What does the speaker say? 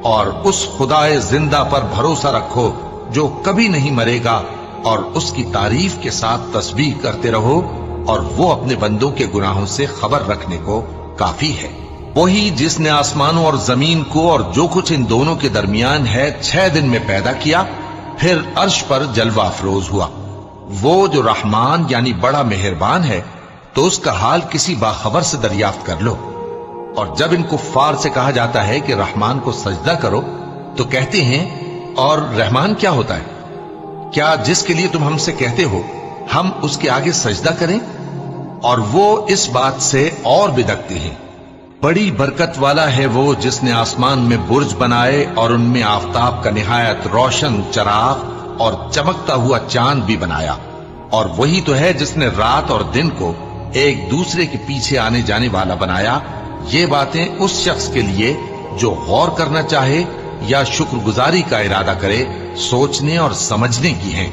اور اس خدائے زندہ پر بھروسہ رکھو جو کبھی نہیں مرے گا، اور اس کی تعریف کے ساتھ تسبیح کرتے رہو، اور وہ اپنے بندوں کے گناہوں سے خبر رکھنے کو کافی ہے۔ وہی جس نے آسمانوں اور زمین کو اور جو کچھ ان دونوں کے درمیان ہے 6 دن میں پیدا کیا، پھر عرش پر جلوہ افروز ہوا۔ وہ جو رحمان یعنی بڑا مہربان ہے، تو اس کا حال کسی باخبر سے دریافت کر لو۔ اور جب ان کفار سے کہا جاتا ہے کہ رحمان کو سجدہ کرو، تو کہتے ہیں اور رحمان کیا ہوتا ہے؟ کیا جس کے لیے تم ہم سے کہتے ہو ہم اس کے آگے سجدہ کریں؟ اور وہ اس بات سے اور بدکتے ہیں۔ بڑی برکت والا ہے وہ جس نے آسمان میں برج بنائے اور ان میں آفتاب کا نہایت روشن چراغ اور چمکتا ہوا چاند بھی بنایا۔ اور وہی تو ہے جس نے رات اور دن کو ایک دوسرے کے پیچھے آنے جانے والا بنایا۔ یہ باتیں اس شخص کے لیے جو غور کرنا چاہے یا شکر گزاری کا ارادہ کرے، سوچنے اور سمجھنے کی ہیں۔